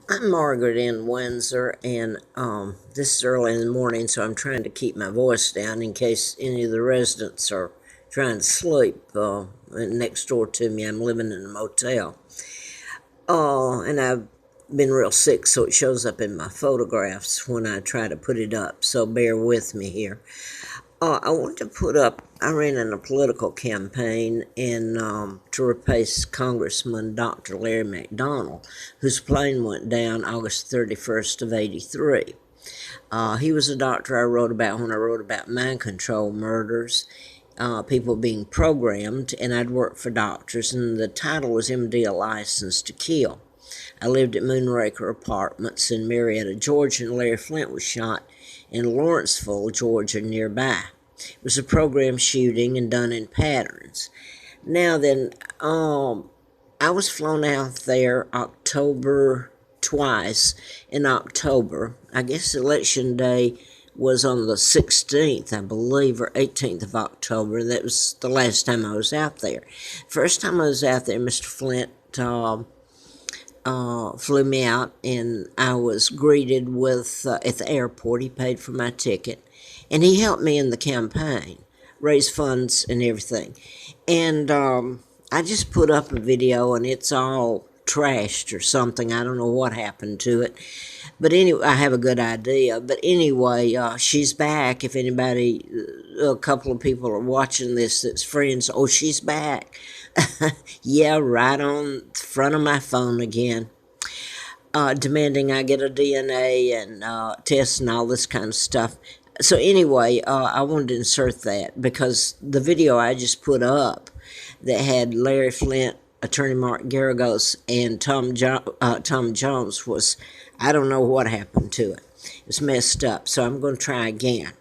I'm Margaret in Windsor, and this is early in the morning, so I'm trying to keep my voice down in case any of the residents are trying to sleep. Next door to me, I'm living in a motel. And I've been real sick, so it shows up in my photographs when I try to put it up, so bear with me here. I want to put up. I ran in a political campaign to replace Congressman Dr. Larry McDonald, whose plane went down August 31st of '83. He was a doctor I wrote about when I wrote about mind control murders, people being programmed, and I'd worked for doctors, and the title was MD A License to Kill. I lived at Moonraker Apartments in Marietta, Georgia, and Larry Flynt was shot in Lawrenceville, Georgia, nearby. It was a program shooting and done in patterns. Now then, I was flown out there October twice in October. I guess Election Day was on the 16th, I believe, or 18th of October. That was the last time I was out there. First time I was out there, Mr. Flint flew me out, and I was greeted with at the airport. He paid for my ticket, and he helped me in the campaign, raise funds and everything. And I just put up a video, and it's all trashed or something. I don't know what happened to it. But anyway, I have a good idea. But anyway, she's back. If anybody, a couple of people are watching this that's friends, oh, she's back. Yeah, right on front of my phone again. Demanding I get a DNA and test and all this kind of stuff. So anyway, I wanted to insert that because the video I just put up that had Larry Flynt, Attorney Mark Gerragos, and Tom Jones was, I don't know what happened to it. It's messed up, so I'm going to try again.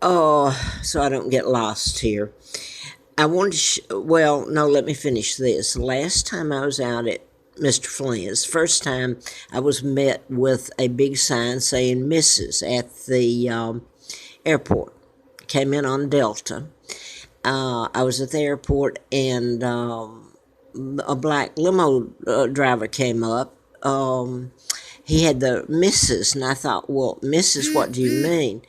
Oh, so I don't get lost here. I wanted to, well, no, let me finish this. Last time I was out at Mr. Flynn's, first time I was met with a big sign saying Mrs. at the airport. Came in on Delta. I was at the airport, and a black limo driver came up. He had the Mrs., and I thought, well, Mrs., what do you mean?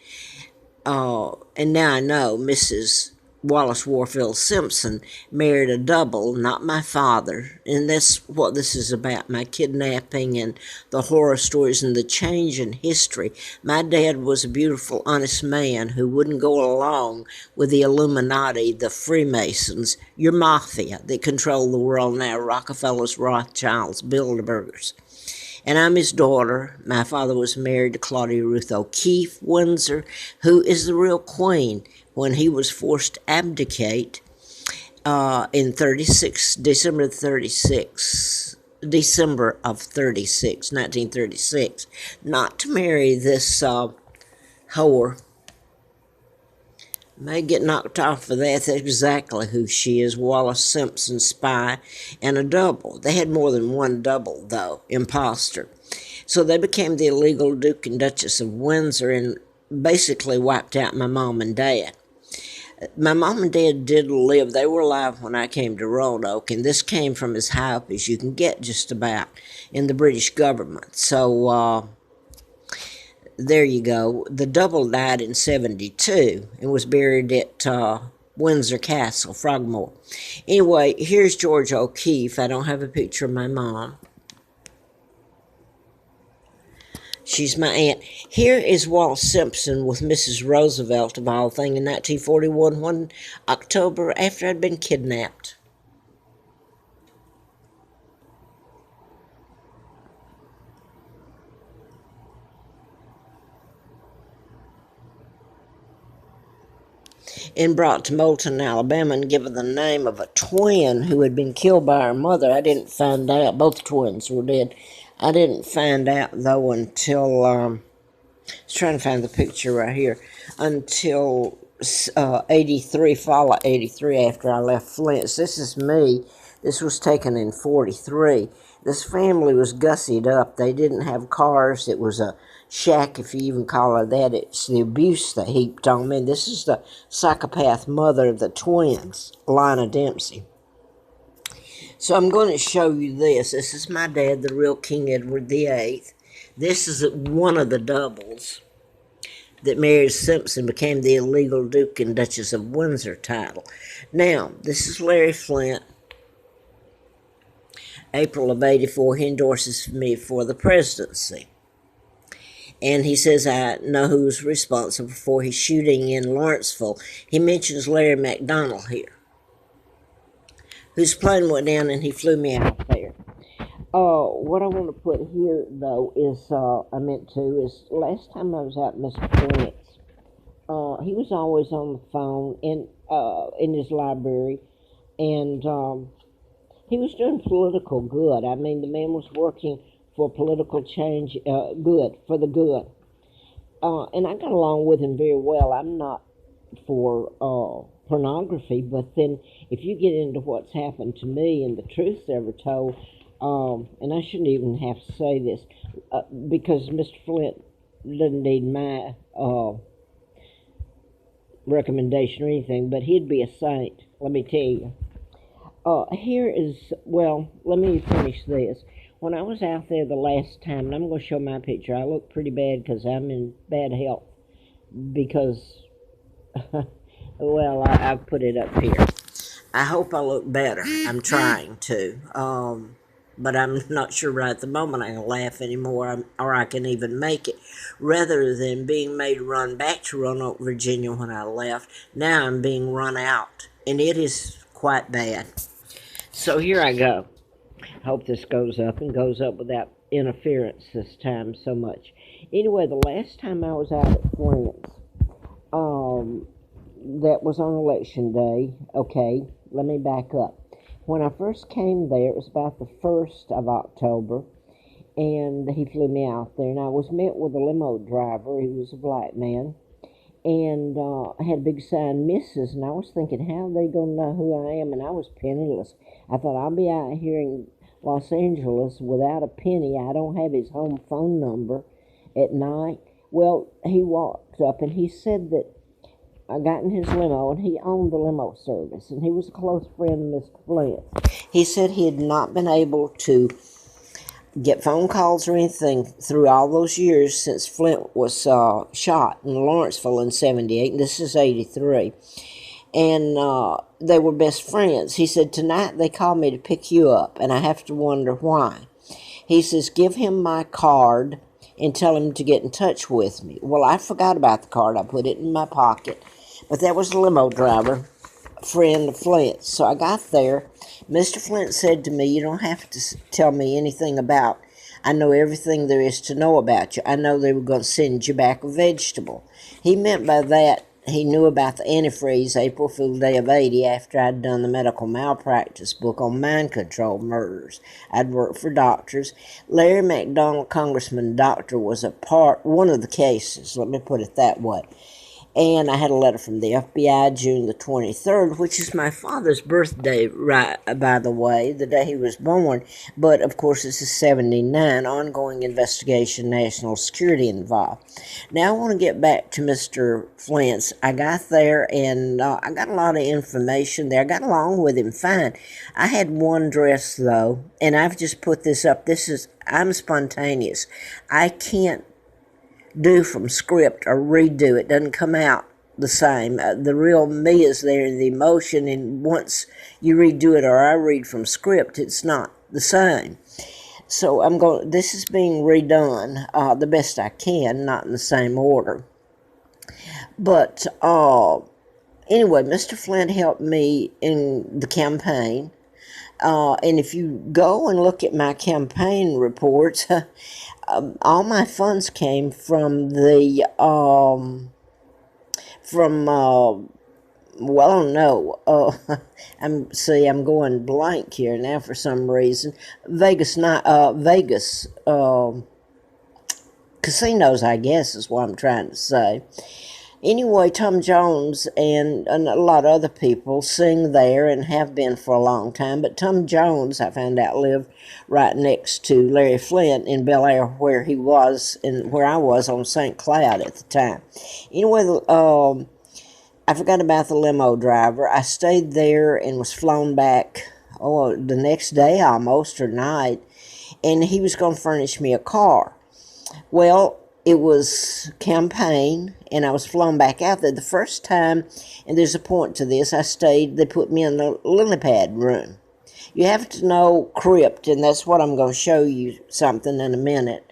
And now I know Mrs. Wallace Warfield Simpson married a double, not my father. And that's what this is about, my kidnapping and the horror stories and the change in history. My dad was a beautiful, honest man who wouldn't go along with the Illuminati, the Freemasons, your mafia that control the world now, Rockefellers, Rothschilds, Bilderbergers. And I'm his daughter. My father was married to Claudia Ruth O'Keefe Windsor, who is the real queen. When he was forced to abdicate in 36, December of 36, 1936, not to marry this whore. May get knocked off for that. That's exactly who she is. Wallace Simpson, spy, and a double. They had more than one double, though, imposter. So they became the illegal Duke and Duchess of Windsor and basically wiped out my mom and dad. My mom and dad did live. They were alive when I came to Roanoke, and this came from as high up as you can get just about in the British government. So, there you go. The double died in '72 and was buried at Windsor Castle, Frogmore. Anyway, here's George O'Keefe. I don't have a picture of my mom. She's my aunt. Here is Wallace Simpson with Mrs. Roosevelt, of all things, in 1941, one October after I'd been kidnapped. And brought to Moulton, Alabama, and given the name of a twin who had been killed by her mother. I didn't find out. Both twins were dead. I didn't find out, though, until, I was trying to find the picture right here, until 83, fall of 83, after I left Flint's. This is me. This was taken in 43. This family was gussied up. They didn't have cars. It was a shack, if you even call it that. It's the abuse they heaped on me. This is the psychopath mother of the twins, Lina Dempsey. So I'm going to show you this. This is my dad, the real King Edward VIII. This is one of the doubles that Mary Simpson became the illegal Duke and Duchess of Windsor title. Now, this is Larry Flynt, April of '84. He endorses me for the presidency. And he says, I know who's responsible for his shooting in Lawrenceville. He mentions Larry McDonald here, whose plane went down and he flew me out there. What I want to put here, though, is is last time I was out in Mr. Flint's, he was always on the phone in his library, and he was doing political good. I mean, the man was working for political change, good, for the good. And I got along with him very well. I'm not for pornography, but then if you get into what's happened to me and the truth's ever told, and I shouldn't even have to say this, because Mr. Flynt doesn't need my recommendation or anything, but he'd be a saint, let me tell you. Here is, well, let me finish this. When I was out there the last time, and I'm going to show my picture, I look pretty bad because I'm in bad health. Because, well, I've put it up here. I hope I look better. I'm trying to. But I'm not sure right at the moment I can laugh anymore, or I can even make it. Rather than being made to run back to Roanoke, Virginia when I left, now I'm being run out. And it is quite bad. So here I go. Hope this goes up and goes up without interference this time so much. Anyway, the last time I was out at Flynt's, that was on election day. Okay, let me back up. When I first came there, it was about the 1st of October, and he flew me out there, and I was met with a limo driver. He was a black man, and I had a big sign, Mrs., and I was thinking, how are they going to know who I am? And I was penniless. I thought, I'll be out here in Los Angeles without a penny. I don't have his home phone number at night. Well, he walked up, and he said that I got in his limo, and he owned the limo service, and he was a close friend of Mr. Flynt. He said he had not been able to get phone calls or anything through all those years since Flynt was shot in Lawrenceville in '78, and this is '83. And they were best friends. He said, tonight they called me to pick you up, and I have to wonder why. He says, give him my card and tell him to get in touch with me. Well, I forgot about the card. I put it in my pocket. But that was a limo driver, friend of Flynt. So I got there. Mr. Flynt said to me, you don't have to tell me anything about. I know everything there is to know about you. I know they were going to send you back a vegetable. He meant by that, he knew about the antifreeze April Fool Day of '80 after I'd done the medical malpractice book on mind control murders. I'd worked for doctors. Larry McDonald, Congressman Doctor, was one of the cases, let me put it that way. And I had a letter from the FBI June the 23rd, which is my father's birthday, right, by the way, the day he was born. But, of course, this is '79, ongoing investigation, national security involved. Now I want to get back to Mr. Flynt's. I got there, and I got a lot of information there. I got along with him fine. I had one dress, though, and I've just put this up. I'm spontaneous. I can't do from script or redo. It doesn't come out the same. The real me is there in the emotion, and once you redo it or I read from script, it's not the same. So this is being redone the best I can, not in the same order. But anyway, Mr. Flynt helped me in the campaign. And if you go and look at my campaign reports, all my funds came from well, I don't know. I'm going blank here now for some reason. Vegas casinos, I guess, is what I'm trying to say. Anyway, Tom Jones and a lot of other people sing there and have been for a long time. But Tom Jones, I found out, lived right next to Larry Flynt in Bel Air, where he was and where I was on St. Cloud at the time. Anyway, I forgot about the limo driver. I stayed there and was flown back the next day almost, or night, and he was going to furnish me a car. Well, it was campaign, and I was flown back out there the first time, and there's a point to this. I stayed, they put me in the lily pad room. You have to know crypt, and that's what I'm going to show you something in a minute.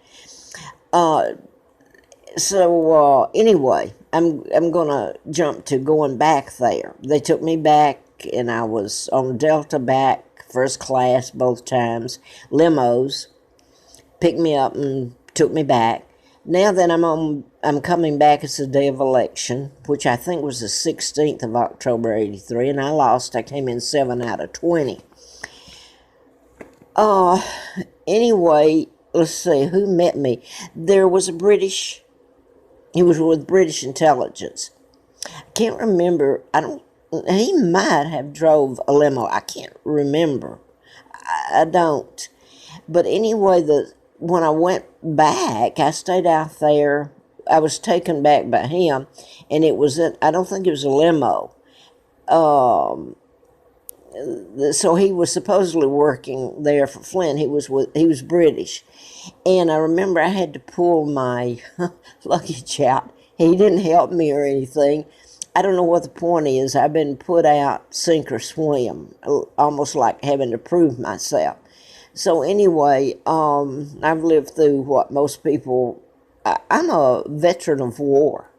Anyway, I'm going to jump to going back there. They took me back, and I was on Delta back, first class both times, limos, picked me up and took me back. Now that I'm coming back, it's the day of election, which I think was the 16th of October, 83, and I lost. I came in 7 out of 20. Anyway, let's see, who met me? There was he was with British intelligence. I can't remember, he might have drove a limo. I can't remember. I don't. But anyway, when I went back, I stayed out there. I was taken back by him, and I don't think it was a limo. So he was supposedly working there for Flynt. He was British. And I remember I had to pull my luggage out. He didn't help me or anything. I don't know what the point is. I've been put out sink or swim, almost like having to prove myself. So anyway, I've lived through what most people... I'm a veteran of war.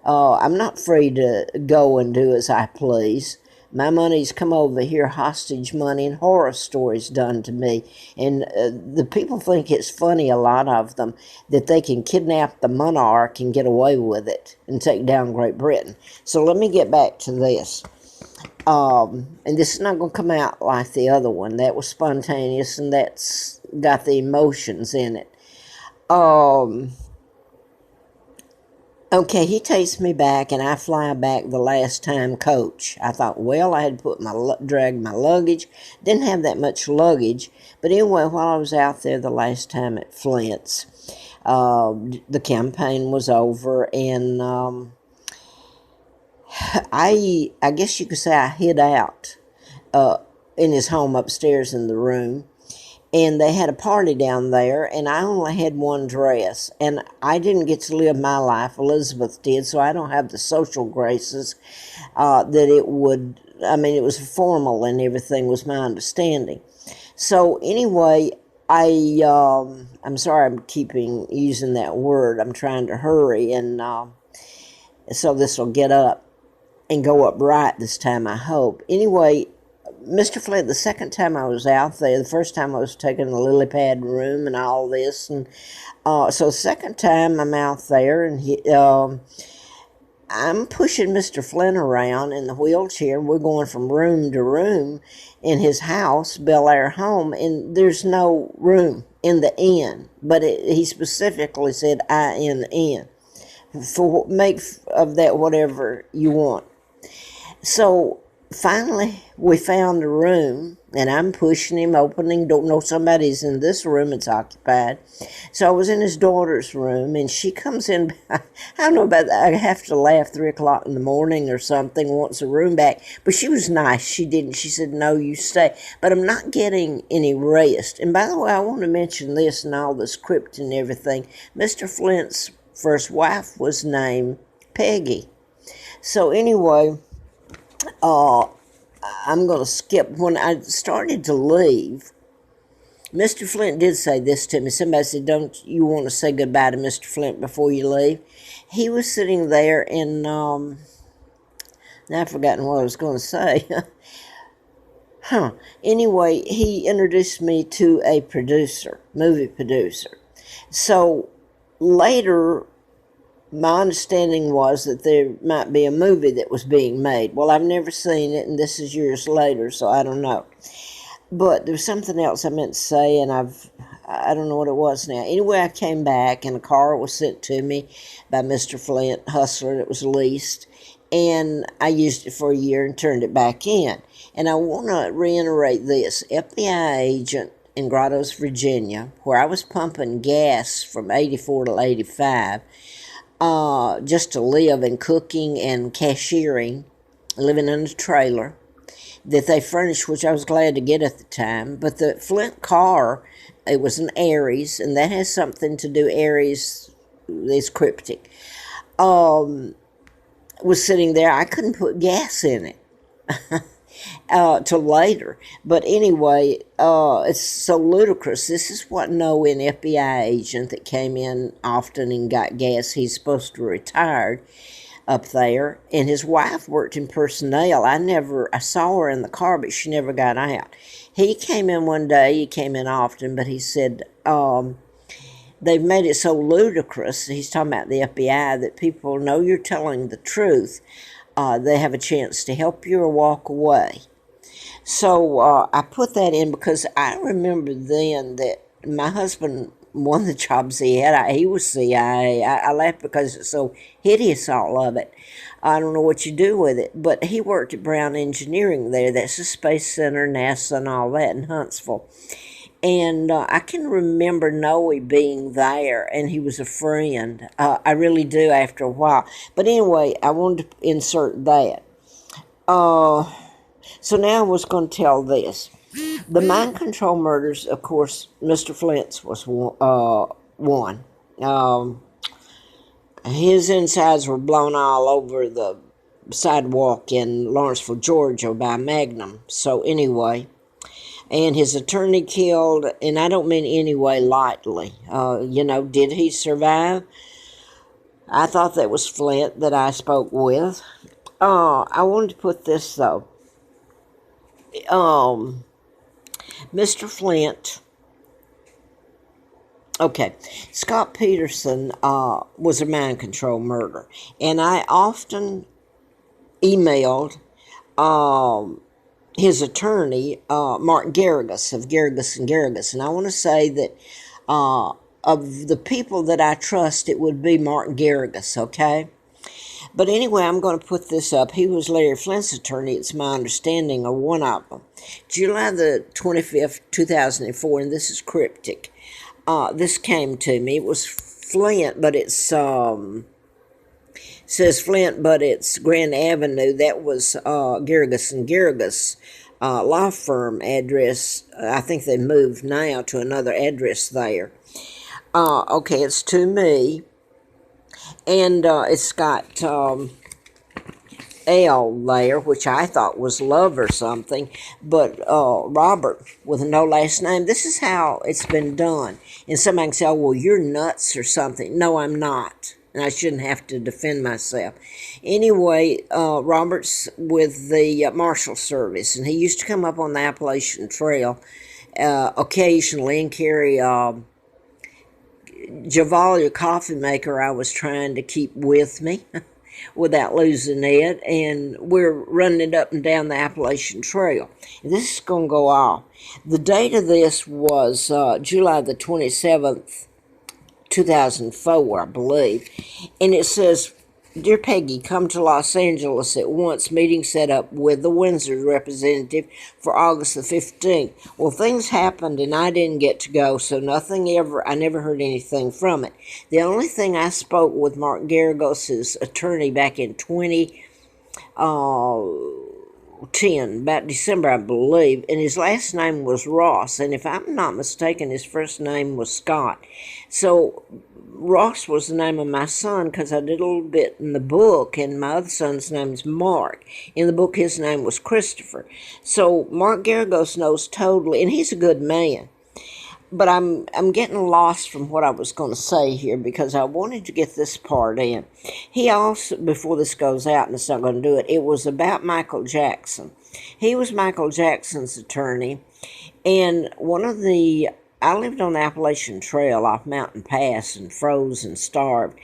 I'm not free to go and do as I please. My money's come over here, hostage money and horror stories done to me. And the people think it's funny, a lot of them, that they can kidnap the monarch and get away with it and take down Great Britain. So let me get back to this. And this is not going to come out like the other one. That was spontaneous, and that's got the emotions in it. Okay, he takes me back, and I fly back the last time coach. I thought, well, I had to drag my luggage. Didn't have that much luggage. But anyway, while I was out there the last time at Flynt's, the campaign was over, and I guess you could say I hid out in his home upstairs in the room. And they had a party down there, and I only had one dress. And I didn't get to live my life. Elizabeth did, so I don't have the social graces that it would... I mean, it was formal and everything was my understanding. So anyway, I'm sorry I'm using that word. I'm trying to hurry, and so this will get up and go up right this time, I hope. Anyway... Mr. Flynt, the second time I was out there, the first time I was taking the lily pad room and all this, and so the second time I'm out there, and I'm pushing Mr. Flynt around in the wheelchair. We're going from room to room in his house, Bel Air home, and there's no room in the inn, but he specifically said INN. Make of that whatever you want. So finally, we found a room, and I'm pushing him, opening, don't know somebody's in this room, it's occupied. So I was in his daughter's room, and she comes in, I don't know about that, I have to laugh 3 o'clock in the morning or something, wants a room back. But she was nice, she said, no, you stay. But I'm not getting any rest. And by the way, I want to mention this and all this crypt and everything. Mr. Flynt's first wife was named Peggy. So anyway... I'm going to skip. When I started to leave, Mr. Flynt did say this to me. Somebody said, don't you want to say goodbye to Mr. Flynt before you leave? He was sitting there, and now I've forgotten what I was going to say. Anyway, he introduced me to a movie producer. So later... my understanding was that there might be a movie that was being made. Well, I've never seen it, and this is years later, so I don't know. But there was something else I meant to say, and I don't know what it was now. Anyway, I came back, and a car was sent to me by Mr. Flynt, Hustler, that was leased, and I used it for a year and turned it back in. And I want to reiterate this. FBI agent in Gerragos, Virginia, where I was pumping gas from 84 to 85, just to live and cooking and cashiering, living in a trailer. that they furnished, which I was glad to get at the time. But the Flynt car, it was an Aries, and that has something to do, Aries is cryptic, was sitting there. I couldn't put gas in it till later. But anyway, it's so ludicrous. This is what an FBI agent that came in often and got gas. He's supposed to be retired up there, and his wife worked in personnel. I saw her in the car, but she never got out. He came in one day. He came in often, but he said, they've made it so ludicrous, he's talking about the FBI, that people know you're telling the truth. They have a chance to help you or walk away. So I put that in because I remember then that my husband, one of the jobs he had, he was CIA. I laughed because it's so hideous, all of it. I don't know what you do with it, but he worked at Brown Engineering there. That's the Space Center, NASA, and all that in Huntsville. And I can remember Noe being there, and he was a friend. I really do after a while. But anyway, I wanted to insert that. So now I was going to tell this. The mind control murders, of course, Mr. Flint's was one. His insides were blown all over the sidewalk in Lawrenceville, Georgia by Magnum. So anyway, and his attorney killed, and I don't mean anyway lightly. Did he survive? I thought that was Flynt that I spoke with. I wanted to put this, though. Mr. Flynt, okay, Scott Peterson was a mind control murder, and I often emailed his attorney, Mark Gerragos of Gerragos and Gerragos, and I want to say that of the people that I trust, it would be Mark Gerragos, okay? But anyway, I'm going to put this up. He was Larry Flynt's attorney, it's my understanding, or one of them. July the 25th, 2004, and this is cryptic. This came to me. It was Flynt, but it's, says Flynt, but it's Grand Avenue. That was Gerragos and Gerragos law firm address. I think they moved now to another address there. Okay, it's to me. And it's got L there, which I thought was love or something, but Robert with no last name. This is how it's been done. And somebody can say, oh, well, you're nuts or something. No, I'm not. And I shouldn't have to defend myself. Anyway, Robert's with the Marshal Service, and he used to come up on the Appalachian Trail occasionally and carry Javalia coffee maker I was trying to keep with me without losing it, and we're running it up and down the Appalachian Trail. And this is going to go off. The date of this was July the 27th, 2004, I believe, and it says, Dear Peggy, come to Los Angeles at once. Meeting set up with the Windsor representative for August the 15th. Well, things happened and I didn't get to go, so I never heard anything from it. The only thing I spoke with Mark Gerragos' attorney back in 2010, about December, I believe, and his last name was Ross, and if I'm not mistaken, his first name was Scott. So Ross was the name of my son because I did a little bit in the book, and my other son's name is Mark. In the book, his name was Christopher. So Mark Gerragos knows totally, and he's a good man. But I'm getting lost from what I was going to say here because I wanted to get this part in. He also, before this goes out, and it's not going to do it, it was about Michael Jackson. He was Michael Jackson's attorney, and I lived on the Appalachian Trail off Mountain Pass and froze and starved.